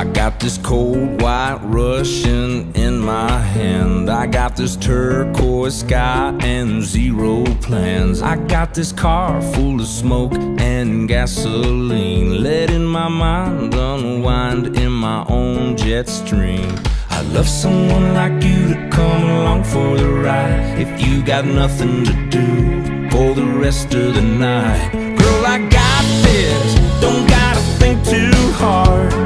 I got this cold white Russian in my hand. I got this turquoise sky and zero plans. I got this car full of smoke and gasoline, letting my mind unwind in my own jet stream. I'd love someone like you to come along for the ride, if you got nothing to do for the rest of the night. Girl, I got this, don't gotta think too hard.